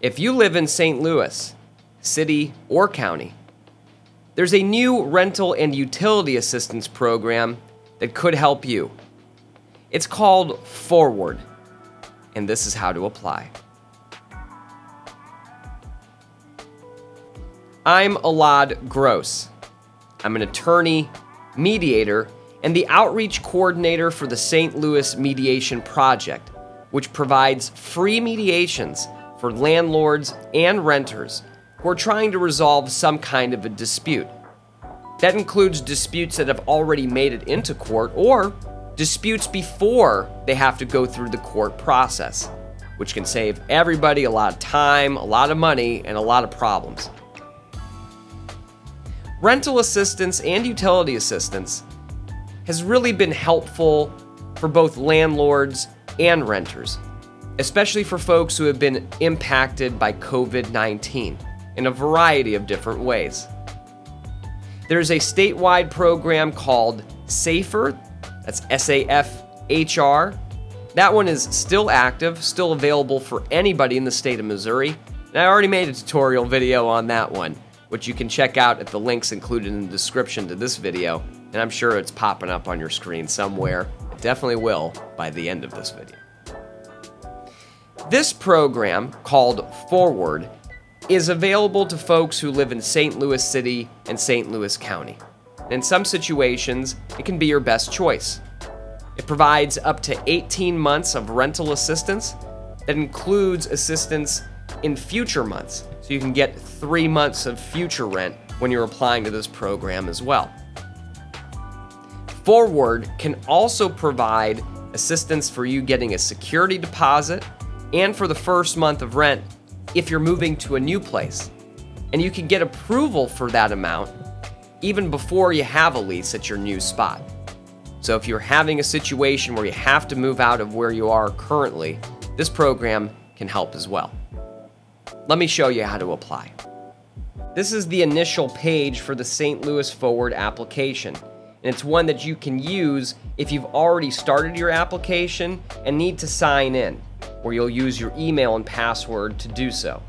If you live in St. Louis, city or county, there's a new rental and utility assistance program that could help you. It's called Forward, and this is how to apply. I'm Elad Gross. I'm an attorney, mediator, and the outreach coordinator for the St. Louis Mediation Project, which provides free mediations for landlords and renters who are trying to resolve some kind of a dispute. That includes disputes that have already made it into court or disputes before they have to go through the court process, which can save everybody a lot of time, a lot of money, and a lot of problems. Rental assistance and utility assistance has really been helpful for both landlords and renters, especially for folks who have been impacted by COVID-19 in a variety of different ways. There's a statewide program called SAFR, that's S-A-F-H-R. That one is still active, still available for anybody in the state of Missouri, and I already made a tutorial video on that one, which you can check out at the links included in the description to this video, and I'm sure it's popping up on your screen somewhere. It definitely will by the end of this video. This program, called Forward, is available to folks who live in St. Louis City and St. Louis County. And in some situations, it can be your best choice. It provides up to 18 months of rental assistance that includes assistance in future months. So you can get 3 months of future rent when you're applying to this program as well. Forward can also provide assistance for you getting a security deposit and for the first month of rent if you're moving to a new place. And you can get approval for that amount even before you have a lease at your new spot. So if you're having a situation where you have to move out of where you are currently, this program can help as well. Let me show you how to apply. This is the initial page for the St. Louis Forward application, and it's one that you can use if you've already started your application and need to sign in, where you'll use your email and password to do so.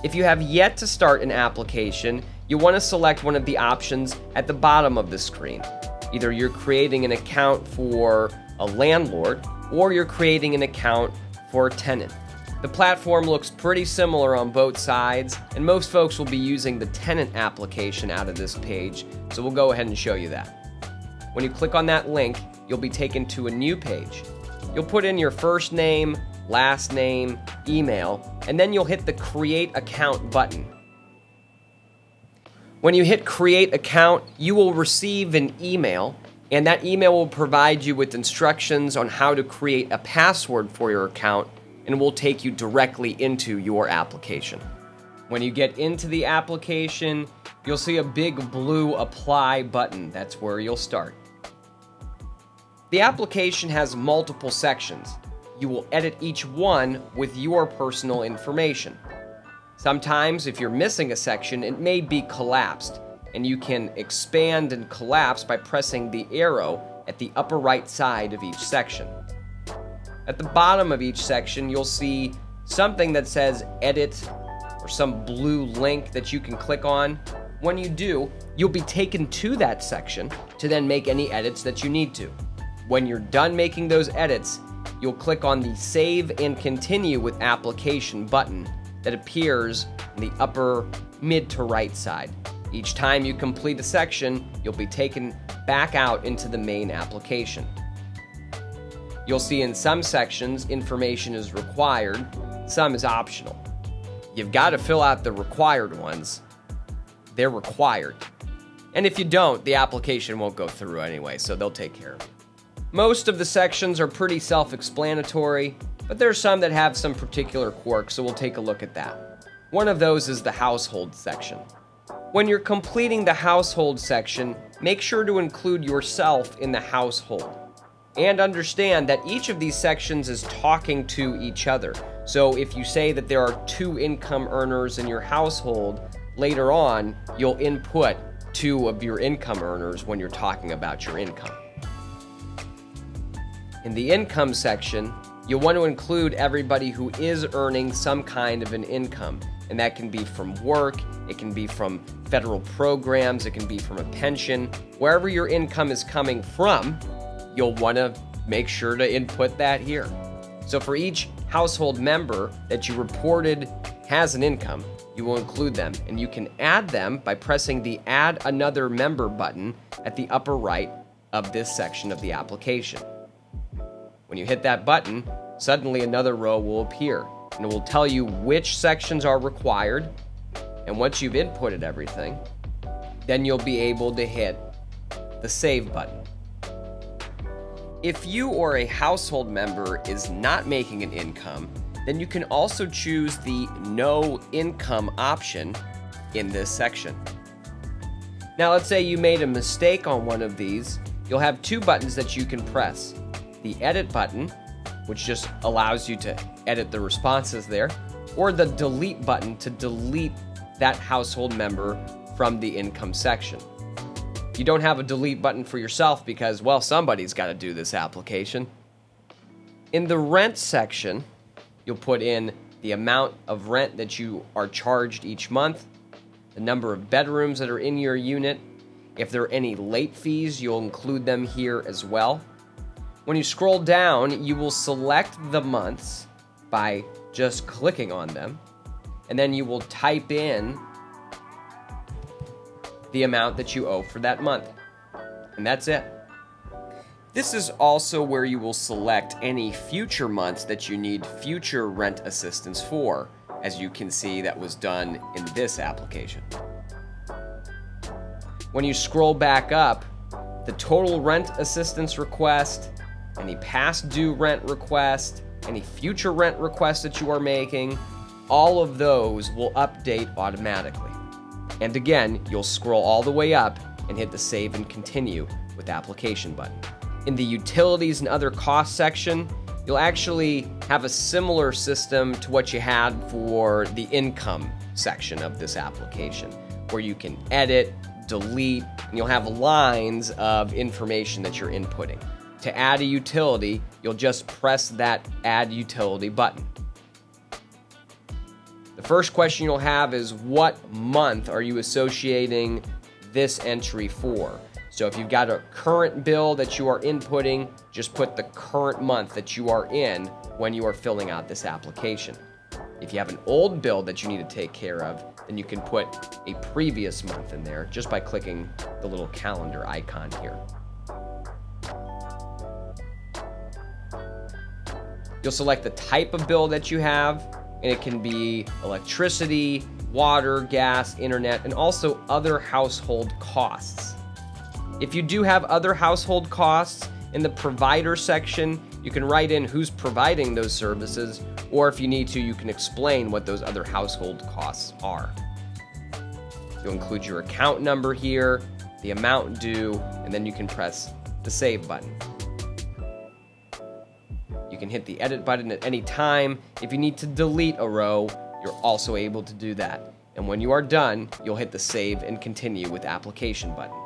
If you have yet to start an application, you'll want to select one of the options at the bottom of the screen. Either you're creating an account for a landlord or you're creating an account for a tenant. The platform looks pretty similar on both sides, and most folks will be using the tenant application out of this page, so we'll go ahead and show you that. When you click on that link, you'll be taken to a new page. You'll put in your first name, last name, email, and then you'll hit the Create Account button. When you hit Create Account, you will receive an email, and that email will provide you with instructions on how to create a password for your account, and will take you directly into your application. When you get into the application, you'll see a big blue Apply button. That's where you'll start. The application has multiple sections. You will edit each one with your personal information. Sometimes, if you're missing a section, it may be collapsed, and you can expand and collapse by pressing the arrow at the upper right side of each section. At the bottom of each section, you'll see something that says Edit or some blue link that you can click on. When you do, you'll be taken to that section to then make any edits that you need to. When you're done making those edits, you'll click on the Save and Continue with Application button that appears in the upper mid to right side. Each time you complete a section, you'll be taken back out into the main application. You'll see in some sections information is required, some is optional. You've got to fill out the required ones. They're required. And if you don't, the application won't go through anyway, so they'll take care of it. Most of the sections are pretty self-explanatory, but there's some that have some particular quirks, so we'll take a look at that. One of those is the household section. When you're completing the household section, make sure to include yourself in the household. And understand that each of these sections is talking to each other. So if you say that there are 2 income earners in your household, later on, you'll input 2 of your income earners when you're talking about your income. In the income section, You'll want to include everybody who is earning some kind of an income, and that can be from work, it can be from federal programs, it can be from a pension. Wherever your income is coming from, you'll want to make sure to input that here. So for each household member that you reported has an income, you will include them, and you can add them by pressing the Add Another Member button at the upper right of this section of the application. When you hit that button, suddenly another row will appear, and it will tell you which sections are required, and once you've inputted everything, then you'll be able to hit the Save button. If you or a household member is not making an income, then you can also choose the No Income option in this section. Now let's say you made a mistake on one of these. You'll have two buttons that you can press. The Edit button, which just allows you to edit the responses there, or the Delete button to delete that household member from the income section. You don't have a delete button for yourself because, well, somebody's got to do this application. In the Rent section, you'll put in the amount of rent that you are charged each month, the number of bedrooms that are in your unit. If there are any late fees, you'll include them here as well. When you scroll down, you will select the months by just clicking on them, and then you will type in the amount that you owe for that month. And that's it. This is also where you will select any future months that you need future rent assistance for. As you can see, that was done in this application. When you scroll back up, the total rent assistance request, any past due rent request, any future rent requests that you are making, all of those will update automatically. And again, you'll scroll all the way up and hit the Save and Continue with Application button. In the Utilities and Other Costs section, you'll actually have a similar system to what you had for the Income section of this application, where you can edit, delete, and you'll have lines of information that you're inputting. To add a utility, you'll just press that Add Utility button. The first question you'll have is, what month are you associating this entry for? So if you've got a current bill that you are inputting, just put the current month that you are in when you are filling out this application. If you have an old bill that you need to take care of, then you can put a previous month in there just by clicking the little calendar icon here. You'll select the type of bill that you have, and it can be electricity, water, gas, internet, and also other household costs. If you do have other household costs, in the provider section, you can write in who's providing those services, or if you need to, you can explain what those other household costs are. You'll include your account number here, the amount due, and then you can press the Save button. You can hit the Edit button at any time. If you need to delete a row, you're also able to do that. And when you are done, you'll hit the Save and Continue with Application button.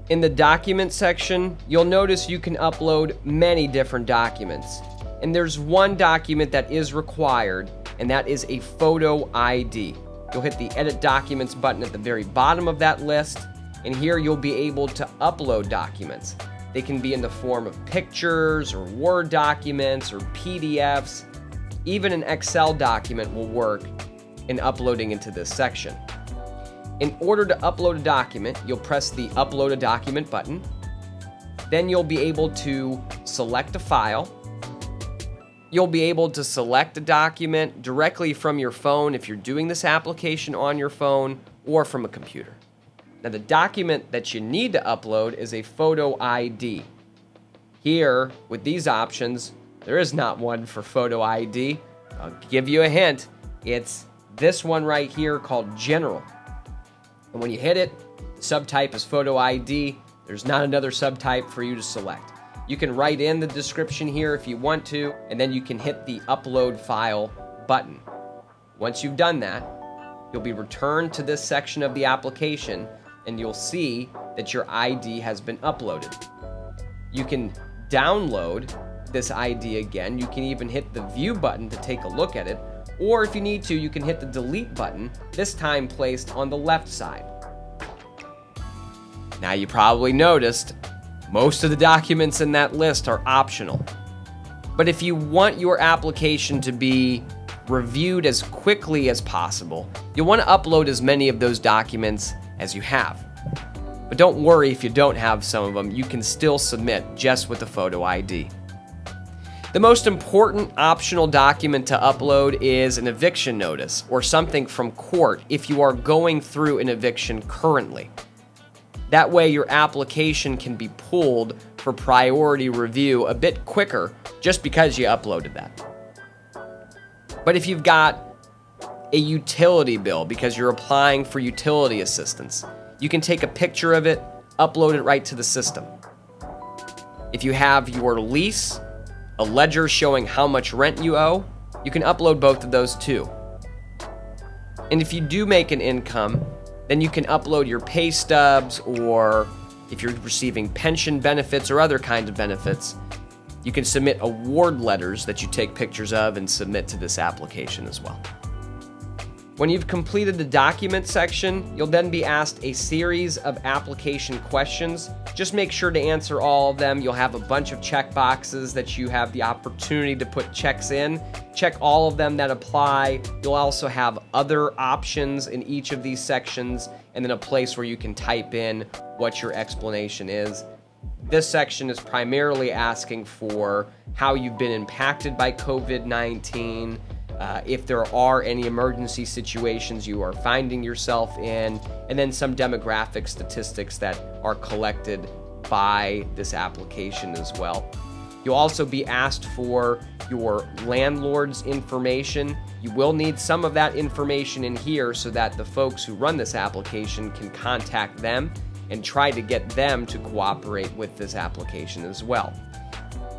In the Document section, you'll notice you can upload many different documents. And there's one document that is required, and that is a photo ID. You'll hit the Edit Documents button at the very bottom of that list, and here you'll be able to upload documents. They can be in the form of pictures or Word documents or PDFs. Even an Excel document will work in uploading into this section. In order to upload a document, you'll press the Upload a Document button. Then you'll be able to select a file. You'll be able to select a document directly from your phone if you're doing this application on your phone, or from a computer. Now, the document that you need to upload is a photo ID. Here, with these options, there is not one for photo ID. I'll give you a hint. It's this one right here called General. And when you hit it, the subtype is photo ID. There's not another subtype for you to select. You can write in the description here if you want to, and then you can hit the Upload File button. Once you've done that, you'll be returned to this section of the application, and you'll see that your ID has been uploaded. You can download this ID again, you can even hit the view button to take a look at it, or if you need to, you can hit the delete button, this time placed on the left side. Now you probably noticed most of the documents in that list are optional. But if you want your application to be reviewed as quickly as possible, you'll want to upload as many of those documents as you have. But don't worry if you don't have some of them, you can still submit just with the photo ID. The most important optional document to upload is an eviction notice or something from court if you are going through an eviction currently. That way your application can be pulled for priority review a bit quicker just because you uploaded that. But if you've got a utility bill because you're applying for utility assistance, you can take a picture of it, upload it right to the system. If you have your lease, a ledger showing how much rent you owe, you can upload both of those too. And if you do make an income, then you can upload your pay stubs, or if you're receiving pension benefits or other kinds of benefits, you can submit award letters that you take pictures of and submit to this application as well. When you've completed the document section, you'll then be asked a series of application questions. Just make sure to answer all of them. You'll have a bunch of check boxes that you have the opportunity to put checks in. Check all of them that apply. You'll also have other options in each of these sections, and then a place where you can type in what your explanation is. This section is primarily asking for how you've been impacted by COVID-19, if there are any emergency situations you are finding yourself in, and then some demographic statistics that are collected by this application as well. You'll also be asked for your landlord's information. You will need some of that information in here so that the folks who run this application can contact them and try to get them to cooperate with this application as well.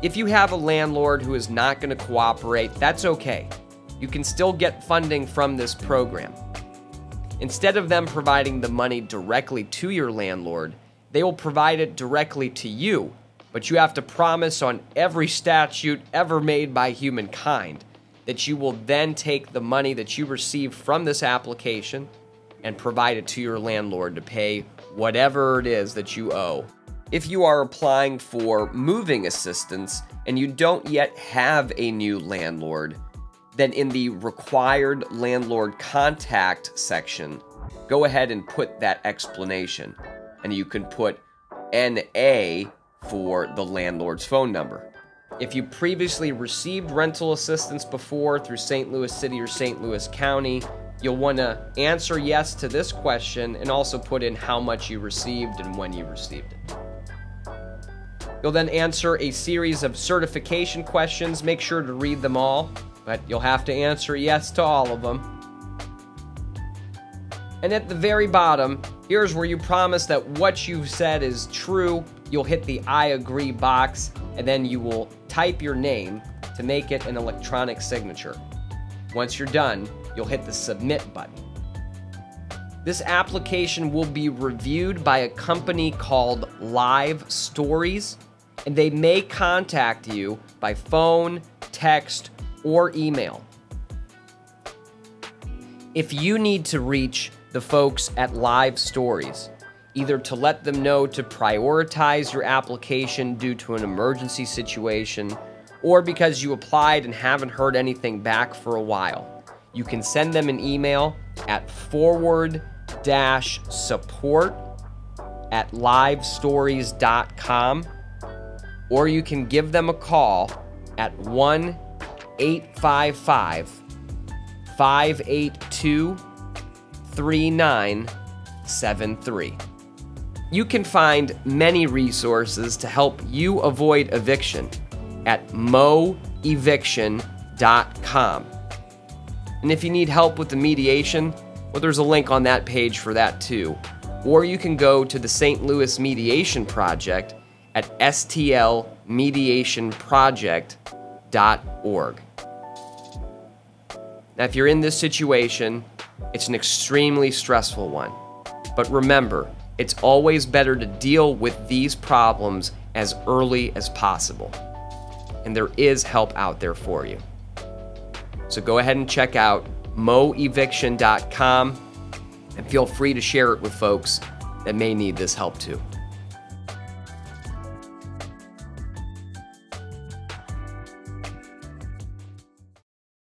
If you have a landlord who is not going to cooperate, that's okay. You can still get funding from this program. Instead of them providing the money directly to your landlord, they will provide it directly to you, but you have to promise on every statute ever made by humankind that you will then take the money that you receive from this application and provide it to your landlord to pay whatever it is that you owe. If you are applying for moving assistance and you don't yet have a new landlord, then in the required landlord contact section, go ahead and put that explanation. And you can put NA for the landlord's phone number. If you previously received rental assistance before through St. Louis City or St. Louis County, you'll want to answer yes to this question and also put in how much you received and when you received it. You'll then answer a series of certification questions. Make sure to read them all, but you'll have to answer yes to all of them. And at the very bottom, here's where you promise that what you've said is true. You'll hit the I agree box, and then you will type your name to make it an electronic signature. Once you're done, you'll hit the submit button. This application will be reviewed by a company called Live Stories, and they may contact you by phone, text, or email. If you need to reach the folks at Live Stories, either to let them know to prioritize your application due to an emergency situation, or because you applied and haven't heard anything back for a while, you can send them an email at forward-support@livestories.com, or you can give them a call at 1-855-582-3973. You can find many resources to help you avoid eviction at moeviction.com. And if you need help with the mediation, well, there's a link on that page for that too. Or you can go to the St. Louis Mediation Project at stlmediationproject.org. Now, if you're in this situation, it's an extremely stressful one. But remember, it's always better to deal with these problems as early as possible. and there is help out there for you. So go ahead and check out moeviction.com and feel free to share it with folks that may need this help too.